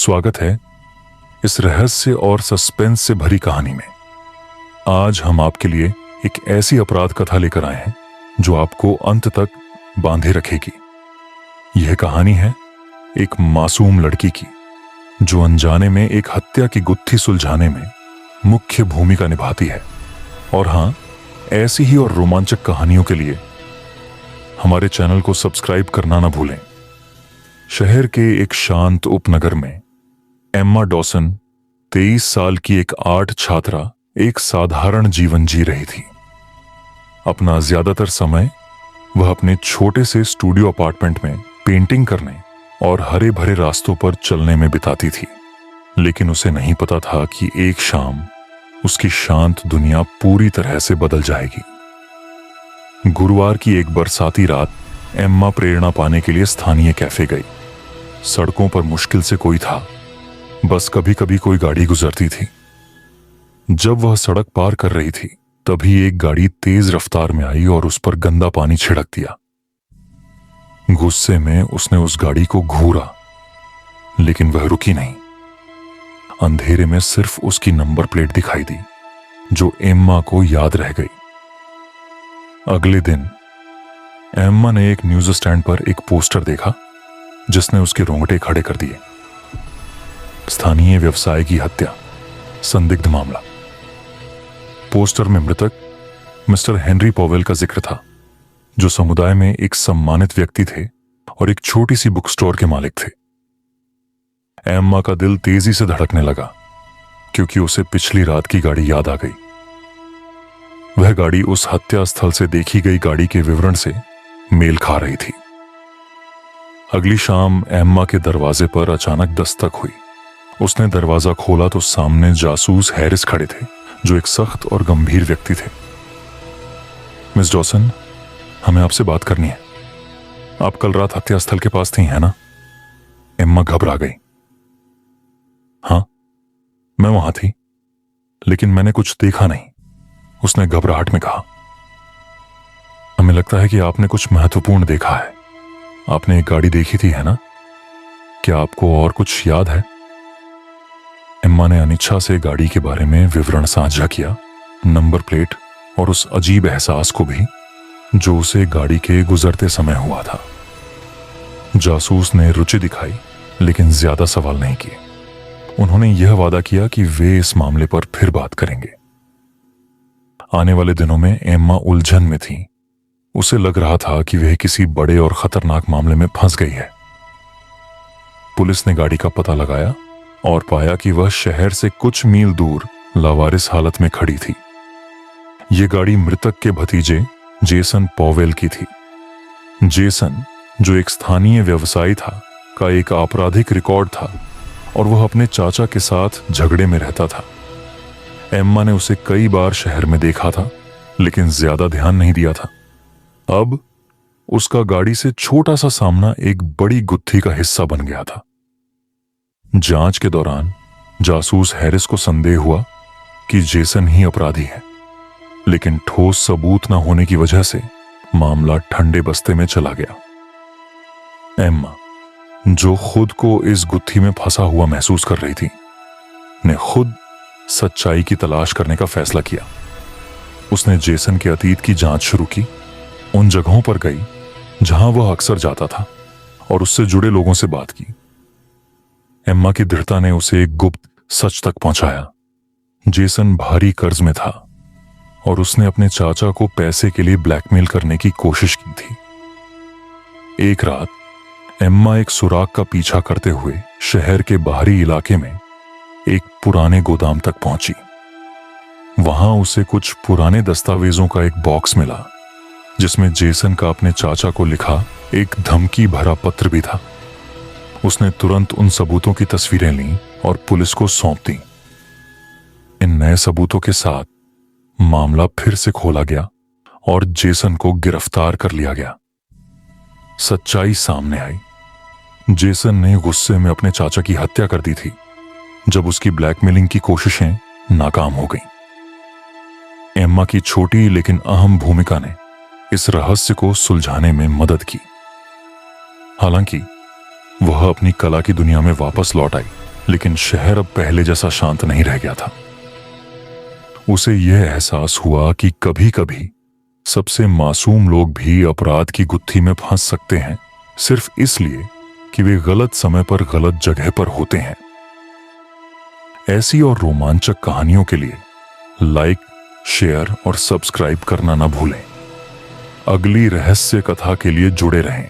स्वागत है इस रहस्य और सस्पेंस से भरी कहानी में। आज हम आपके लिए एक ऐसी अपराध कथा लेकर आए हैं जो आपको अंत तक बांधे रखेगी। यह कहानी है एक मासूम लड़की की जो अनजाने में एक हत्या की गुत्थी सुलझाने में मुख्य भूमिका निभाती है। और हां, ऐसी ही और रोमांचक कहानियों के लिए हमारे चैनल को सब्सक्राइब करना ना भूलें। शहर के एक शांत उपनगर में एम्मा डॉसन 23 साल की एक आर्ट छात्रा एक साधारण जीवन जी रही थी। अपना ज्यादातर समय वह अपने छोटे से स्टूडियो अपार्टमेंट में पेंटिंग करने और हरे भरे रास्तों पर चलने में बिताती थी। लेकिन उसे नहीं पता था कि एक शाम उसकी शांत दुनिया पूरी तरह से बदल जाएगी। गुरुवार की एक बरसाती रात एम्मा प्रेरणा पाने के लिए स्थानीय कैफे गई। सड़कों पर मुश्किल से कोई था, बस कभी कभी कोई गाड़ी गुजरती थी। जब वह सड़क पार कर रही थी तभी एक गाड़ी तेज रफ्तार में आई और उस पर गंदा पानी छिड़क दिया। गुस्से में उसने उस गाड़ी को घूरा, लेकिन वह रुकी नहीं। अंधेरे में सिर्फ उसकी नंबर प्लेट दिखाई दी जो एम्मा को याद रह गई। अगले दिन एम्मा ने एक न्यूज स्टैंड पर एक पोस्टर देखा जिसने उसके रोंगटे खड़े कर दिए। स्थानीय व्यवसाय की हत्या, संदिग्ध मामला। पोस्टर में मृतक मिस्टर हेनरी पॉवेल का जिक्र था, जो समुदाय में एक सम्मानित व्यक्ति थे और एक छोटी सी बुक स्टोर के मालिक थे। एम्मा का दिल तेजी से धड़कने लगा क्योंकि उसे पिछली रात की गाड़ी याद आ गई। वह गाड़ी उस हत्या स्थल से देखी गई गाड़ी के विवरण से मेल खा रही थी। अगली शाम एम्मा के दरवाजे पर अचानक दस्तक हुई। उसने दरवाजा खोला तो सामने जासूस हैरिस खड़े थे, जो एक सख्त और गंभीर व्यक्ति थे। मिस डॉसन, हमें आपसे बात करनी है। आप कल रात हत्या स्थल के पास थी, है ना? एम्मा घबरा गई। हाँ, मैं वहां थी, लेकिन मैंने कुछ देखा नहीं, उसने घबराहट में कहा। हमें लगता है कि आपने कुछ महत्वपूर्ण देखा है। आपने एक गाड़ी देखी थी, है ना? क्या आपको और कुछ याद है? एम्मा ने अनिच्छा से गाड़ी के बारे में विवरण साझा किया, नंबर प्लेट और उस अजीब एहसास को भी जो उसे गाड़ी के गुजरते समय हुआ था। जासूस ने रुचि दिखाई, लेकिन ज्यादा सवाल नहीं किए। उन्होंने यह वादा किया कि वे इस मामले पर फिर बात करेंगे। आने वाले दिनों में एम्मा उलझन में थी। उसे लग रहा था कि वह किसी बड़े और खतरनाक मामले में फंस गई है। पुलिस ने गाड़ी का पता लगाया और पाया कि वह शहर से कुछ मील दूर लावारिस हालत में खड़ी थी। यह गाड़ी मृतक के भतीजे जेसन पॉवेल की थी। जेसन, जो एक स्थानीय व्यवसायी था, का एक आपराधिक रिकॉर्ड था और वह अपने चाचा के साथ झगड़े में रहता था। एम्मा ने उसे कई बार शहर में देखा था, लेकिन ज्यादा ध्यान नहीं दिया था। अब उसका गाड़ी से छोटा सा सामना एक बड़ी गुत्थी का हिस्सा बन गया था। जांच के दौरान जासूस हैरिस को संदेह हुआ कि जेसन ही अपराधी है, लेकिन ठोस सबूत न होने की वजह से मामला ठंडे बस्ते में चला गया। एम्मा, जो खुद को इस गुत्थी में फंसा हुआ महसूस कर रही थी, ने खुद सच्चाई की तलाश करने का फैसला किया। उसने जेसन के अतीत की जांच शुरू की, उन जगहों पर गई जहां वह अक्सर जाता था और उससे जुड़े लोगों से बात की। एम्मा की दृढ़ता ने उसे एक गुप्त सच तक पहुंचाया। जेसन भारी कर्ज में था और उसने अपने चाचा को पैसे के लिए ब्लैकमेल करने की कोशिश की थी। एक रात एम्मा एक सुराग का पीछा करते हुए शहर के बाहरी इलाके में एक पुराने गोदाम तक पहुंची। वहां उसे कुछ पुराने दस्तावेजों का एक बॉक्स मिला जिसमें जेसन का अपने चाचा को लिखा एक धमकी भरा पत्र भी था। उसने तुरंत उन सबूतों की तस्वीरें लीं और पुलिस को सौंप दी। इन नए सबूतों के साथ मामला फिर से खोला गया और जेसन को गिरफ्तार कर लिया गया। सच्चाई सामने आई। जेसन ने गुस्से में अपने चाचा की हत्या कर दी थी जब उसकी ब्लैकमेलिंग की कोशिशें नाकाम हो गईं। एम्मा की छोटी लेकिन अहम भूमिका ने इस रहस्य को सुलझाने में मदद की। हालांकि वह अपनी कला की दुनिया में वापस लौट आई, लेकिन शहर अब पहले जैसा शांत नहीं रह गया था। उसे यह एहसास हुआ कि कभी कभी सबसे मासूम लोग भी अपराध की गुत्थी में फंस सकते हैं, सिर्फ इसलिए कि वे गलत समय पर गलत जगह पर होते हैं। ऐसी और रोमांचक कहानियों के लिए लाइक, शेयर और सब्सक्राइब करना ना भूलें। अगली रहस्य कथा के लिए जुड़े रहें।